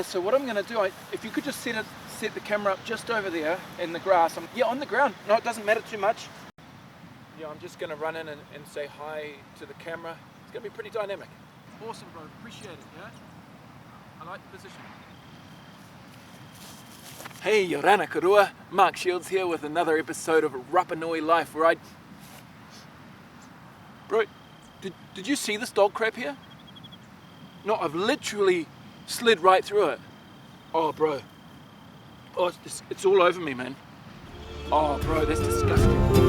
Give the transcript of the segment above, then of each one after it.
So what I'm going to do, if you could just set the camera up just over there in the grass. On the ground. No, it doesn't matter too much. Yeah, I'm just going to run in and say hi to the camera. It's going to be pretty dynamic. Awesome, bro. Appreciate it, yeah? I like the position. Hey, Yorana Karua. Marc Shields here with another episode of Rapa Nui Life where Bro, did you see this dog crap here? No, I've literally slid right through it. Oh, bro. Oh, it's all over me, man. Oh, bro, that's disgusting.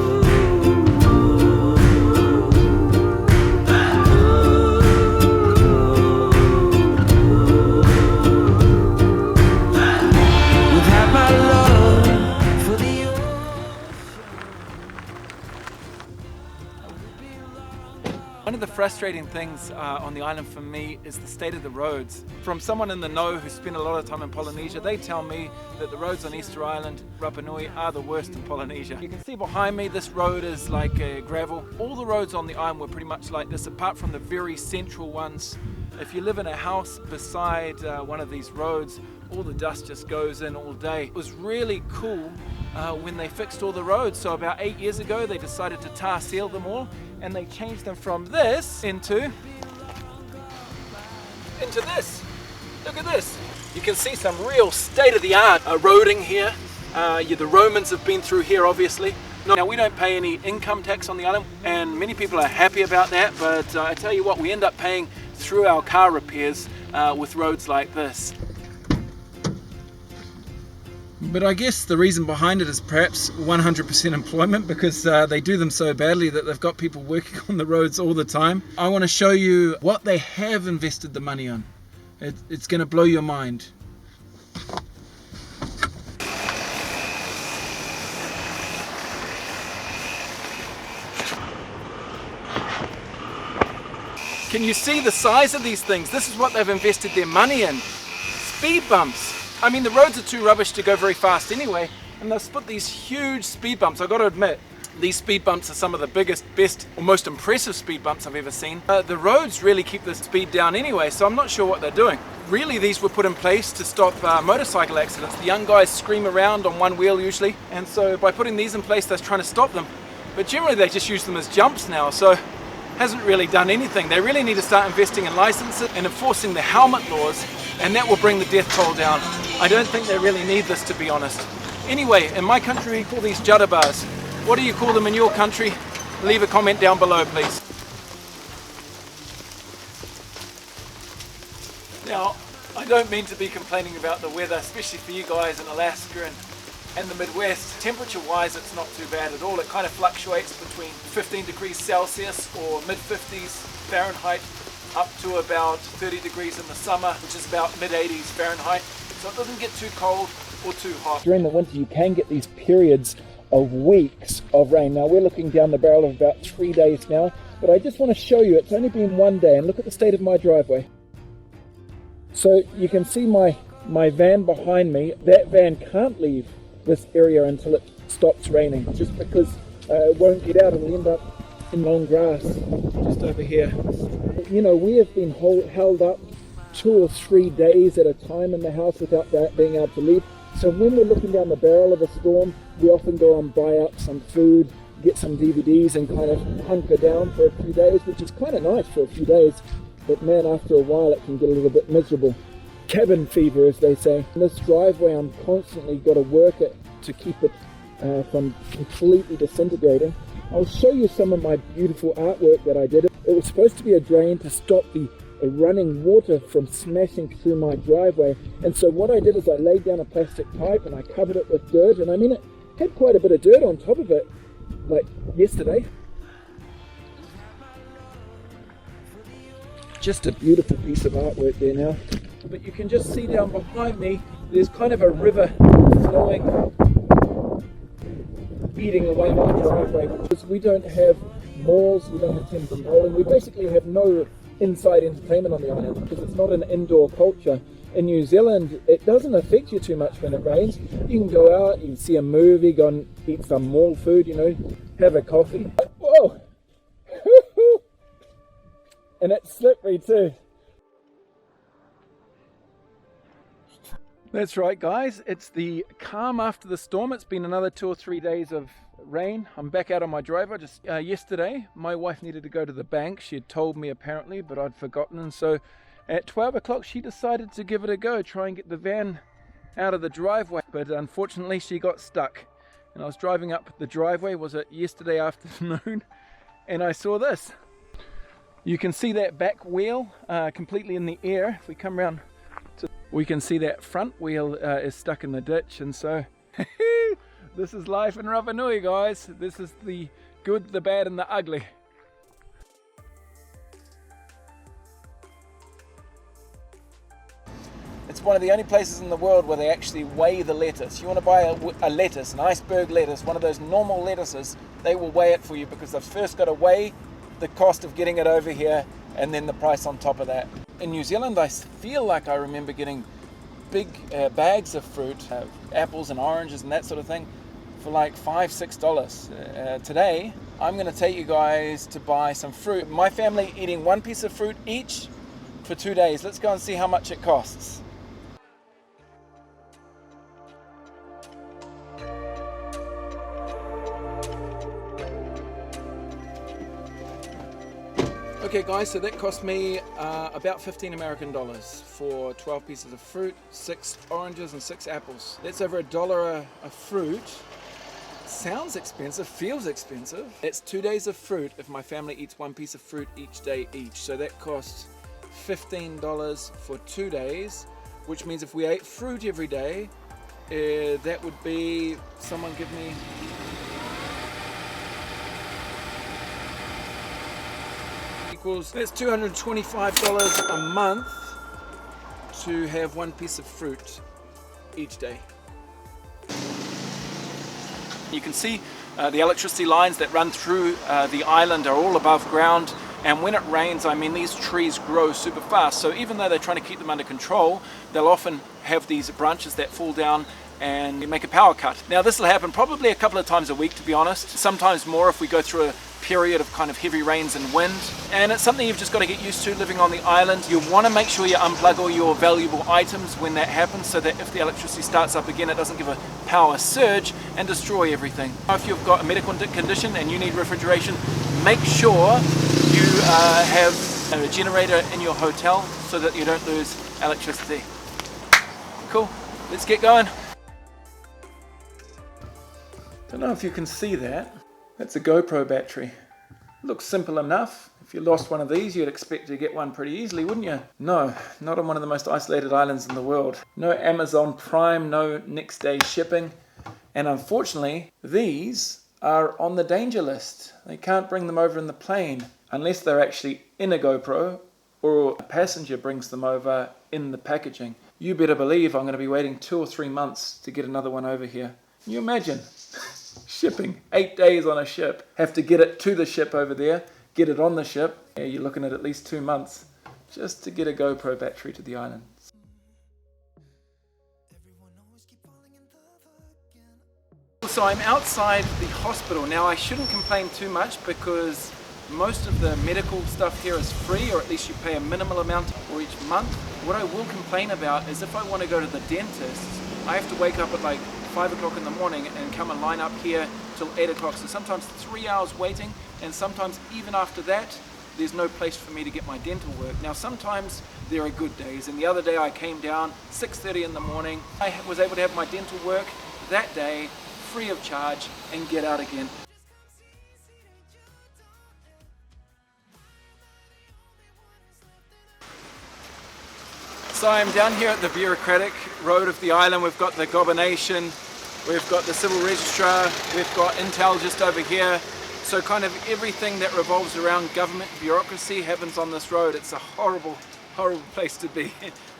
One of the frustrating things on the island for me is the state of the roads. From someone in the know who spent a lot of time in Polynesia, they tell me that the roads on Easter Island, Rapa Nui, are the worst in Polynesia. You can see behind me this road is like gravel. All the roads on the island were pretty much like this, apart from the very central ones. If you live in a house beside one of these roads, all the dust just goes in all day. It was really cool when they fixed all the roads. So about 8 years ago, they decided to tar seal them all, and they changed them from this into this. Look at this. You can see some real state-of-the-art roading here. The Romans have been through here, obviously. Now, we don't pay any income tax on the island, and many people are happy about that, but I tell you what, we end up paying through our car repairs with roads like this. But I guess the reason behind it is perhaps 100% employment, because they do them so badly that they've got people working on the roads all the time. I want to show you what they have invested the money on. It's going to blow your mind. Can you see the size of these things? This is what they've invested their money in. Speed bumps. I mean, the roads are too rubbish to go very fast anyway, and they've put these huge speed bumps. I've got to admit, these speed bumps are some of the biggest, best, or most impressive speed bumps I've ever seen. The roads really keep the speed down anyway, so I'm not sure what they're doing. Really, these were put in place to stop motorcycle accidents. The young guys scream around on one wheel usually, and so by putting these in place, they're trying to stop them. But generally, they just use them as jumps now, so hasn't really done anything. They really need to start investing in licenses and enforcing the helmet laws, and that will bring the death toll down. I don't think they really need this, to be honest. Anyway, in my country we call these judder bars. What do you call them in your country? Leave a comment down below, please. Now, I don't mean to be complaining about the weather, especially for you guys in Alaska and the Midwest. Temperature-wise, it's not too bad at all. It kind of fluctuates between 15 degrees Celsius or mid-50s Fahrenheit up to about 30 degrees in the summer, which is about mid-80s Fahrenheit. So it doesn't get too cold or too hot. During the winter, you can get these periods of weeks of rain. Now, we're looking down the barrel of about 3 days now, but I just want to show you, it's only been 1 day, and look at the state of my driveway. So you can see my van behind me. That van can't leave this area until it stops raining, just because it won't get out. It'll end up in long grass just over here. You know, we have been held up 2 or 3 days at a time in the house without being able to leave. So when we're looking down the barrel of a storm, we often go and buy up some food, get some DVDs and kind of hunker down for a few days, which is kind of nice for a few days. But man, after a while it can get a little bit miserable. Cabin fever, as they say. In this driveway, I'm constantly got to work it to keep it from completely disintegrating. I'll show you some of my beautiful artwork that I did. It was supposed to be a drain to stop the running water from smashing through my driveway, and so what I did is I laid down a plastic pipe and I covered it with dirt, and I mean, it had quite a bit of dirt on top of it, like yesterday. Just a beautiful piece of artwork there now. But you can just see down behind me, there's kind of a river flowing, eating away my driveway. Because we don't have malls, we don't have temple bowling, we basically have no inside entertainment on the island because it's not an indoor culture. In New Zealand, it doesn't affect you too much when it rains. You can go out, you can see a movie, go and eat some mall food, you know, have a coffee. Whoa! And it's slippery too. That's right, guys. It's the calm after the storm. It's been another 2 or 3 days of rain. I'm back out on my driveway. Just yesterday, my wife needed to go to the bank. She had told me apparently, but I'd forgotten. And so at 12 o'clock, she decided to give it a go, try and get the van out of the driveway. But unfortunately, she got stuck. And I was driving up the driveway, was it yesterday afternoon? And I saw this. You can see that back wheel completely in the air. If we come around, we can see that front wheel is stuck in the ditch. And so this is life in Rapa Nui, guys. This is the good, the bad, and the ugly. It's one of the only places in the world where they actually weigh the lettuce. You want to buy a lettuce, an iceberg lettuce, one of those normal lettuces, they will weigh it for you because they've first got to weigh the cost of getting it over here and then the price on top of that. In New Zealand, I feel like I remember getting big bags of fruit, apples and oranges and that sort of thing, for like $5-6. Today, I'm going to take you guys to buy some fruit. My family eating one piece of fruit each for 2 days. Let's go and see how much it costs. Okay guys, so that cost me about 15 American dollars for 12 pieces of fruit, 6 oranges and 6 apples. That's over $1 a fruit. Sounds expensive, feels expensive. It's 2 days of fruit if my family eats one piece of fruit each day each. So that costs $15 for 2 days, which means if we ate fruit every day, that would be, someone give me, that's $225 a month to have one piece of fruit each day. You can see the electricity lines that run through the island are all above ground, and when it rains, I mean, these trees grow super fast, so even though they're trying to keep them under control, they'll often have these branches that fall down and make a power cut. Now this will happen probably a couple of times a week, to be honest, sometimes more if we go through a period of kind of heavy rains and wind, and it's something you've just got to get used to living on the island. You want to make sure you unplug all your valuable items when that happens, so that if the electricity starts up again, it doesn't give a power surge and destroy everything. If you've got a medical condition and you need refrigeration, make sure you have a generator in your hotel so that you don't lose electricity. Cool, let's get going. Don't know if you can see that. That's a GoPro battery. Looks simple enough. If you lost one of these, you'd expect to get one pretty easily, wouldn't you? No, not on one of the most isolated islands in the world. No Amazon Prime, no next day shipping. And unfortunately, these are on the danger list. They can't bring them over in the plane unless they're actually in a GoPro or a passenger brings them over in the packaging. You better believe I'm going to be waiting 2 or 3 months to get another one over here. Can you imagine? Shipping, 8 days on a ship. Have to get it to the ship over there, get it on the ship. Yeah, you're looking at least 2 months just to get a GoPro battery to the island. So I'm outside the hospital. Now I shouldn't complain too much because most of the medical stuff here is free, or at least you pay a minimal amount for each month. What I will complain about is if I want to go to the dentist, I have to wake up at like 5 o'clock in the morning and come and line up here till 8 o'clock. So sometimes 3 hours waiting, and sometimes even after that, there's no place for me to get my dental work. Now sometimes there are good days, and the other day I came down 6:30 in the morning. I was able to have my dental work that day free of charge and get out again. So I'm down here at the Bureaucratic road of the island. We've got the Gobbernation, we've got the Civil Registrar, we've got Intel just over here. So kind of everything that revolves around government bureaucracy happens on this road. It's a horrible, horrible place to be.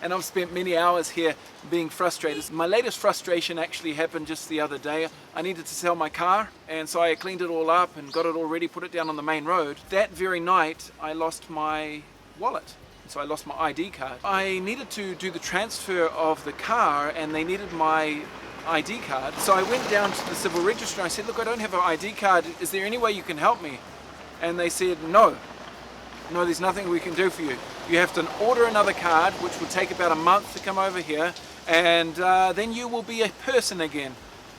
And I've spent many hours here being frustrated. My latest frustration actually happened just the other day. I needed to sell my car, and so I cleaned it all up and got it all ready, put it down on the main road. That very night, I lost my wallet. So I lost my ID card. I needed to do the transfer of the car, and they needed my ID card. So I went down to the Civil Registrar. I said, look, I don't have an ID card. Is there any way you can help me? And they said, no, there's nothing we can do for you. You have to order another card, which would take about a month to come over here, and then you will be a person again.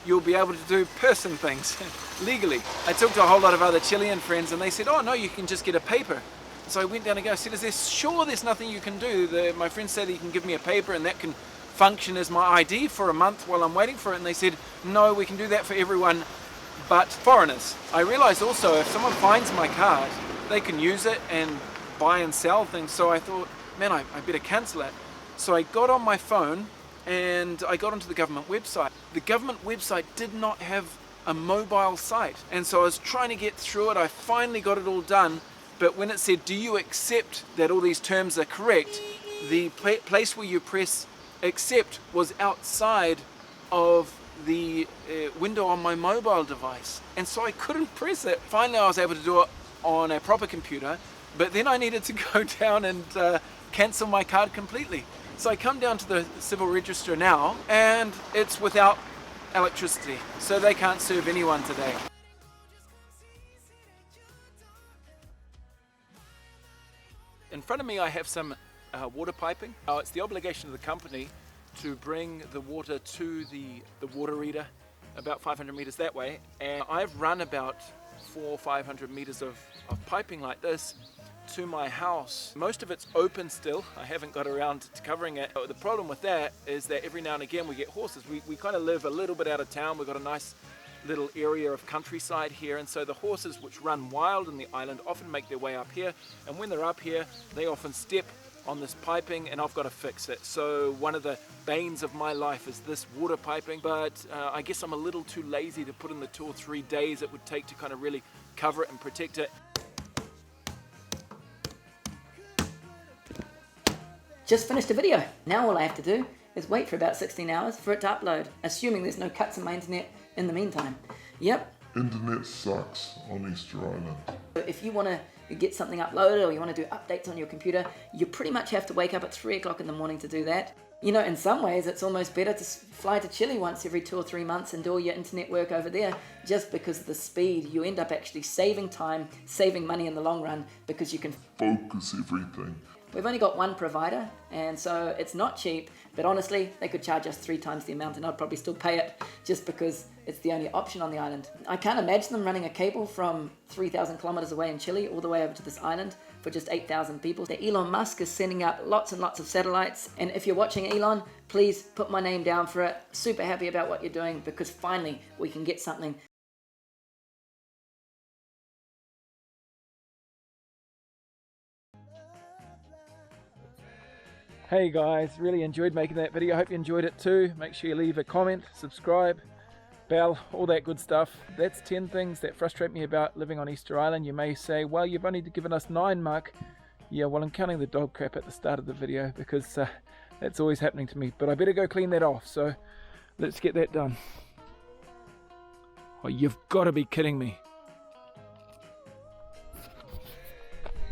You'll be able to do person things legally. I talked to a whole lot of other Chilean friends and they said, oh no, you can just get a paper. So I went down and I said, there's nothing you can do? My friend said he can give me a paper and that can function as my ID for a month while I'm waiting for it. And they said, no, we can do that for everyone but foreigners. I realized also if someone finds my card, they can use it and buy and sell things. So I thought, man, I better cancel it. So I got on my phone and I got onto the government website. The government website did not have a mobile site. And so I was trying to get through it. I finally got it all done. But when it said, do you accept that all these terms are correct? The place where you press accept was outside of the window on my mobile device. And so I couldn't press it. Finally, I was able to do it on a proper computer. But then I needed to go down and cancel my card completely. So I come down to the civil register now and it's without electricity. So they can't serve anyone today. In front of me I have some water piping. It's the obligation of the company to bring the water to the water reader about 500 meters that way. And I've run about 400 or 500 meters of piping like this to my house. Most of it's open still. I haven't got around to covering it. The problem with that is that every now and again we get horses. We kind of live a little bit out of town. We've got a nice little area of countryside here, and so the horses which run wild in the island often make their way up here, and when they're up here they often step on this piping and I've got to fix it. So one of the banes of my life is this water piping, but I guess I'm a little too lazy to put in the 2 or 3 days it would take to kind of really cover it and protect it. Just finished a video. Now all I have to do is wait for about 16 hours for it to upload, assuming there's no cuts in my internet in the meantime. Yep. Internet sucks on Easter Island. If you want to get something uploaded or you want to do updates on your computer, you pretty much have to wake up at 3 o'clock in the morning to do that. You know, in some ways it's almost better to fly to Chile once every 2 or 3 months and do all your internet work over there, just because of the speed. You end up actually saving time, saving money in the long run, because you can focus everything. We've only got one provider, and so it's not cheap, but honestly, they could charge us 3 times the amount and I'd probably still pay it just because it's the only option on the island. I can't imagine them running a cable from 3,000 kilometers away in Chile all the way over to this island for just 8,000 people. So Elon Musk is sending up lots and lots of satellites, and if you're watching, Elon, please put my name down for it. Super happy about what you're doing, because finally we can get something. Hey guys, really enjoyed making that video. Hope you enjoyed it too. Make sure you leave a comment, subscribe, bell, all that good stuff. That's 10 things that frustrate me about living on Easter Island. You may say, well, you've only given us 9, Mark. Yeah, well, I'm counting the dog crap at the start of the video because that's always happening to me. But I better go clean that off, so let's get that done. Oh, you've got to be kidding me.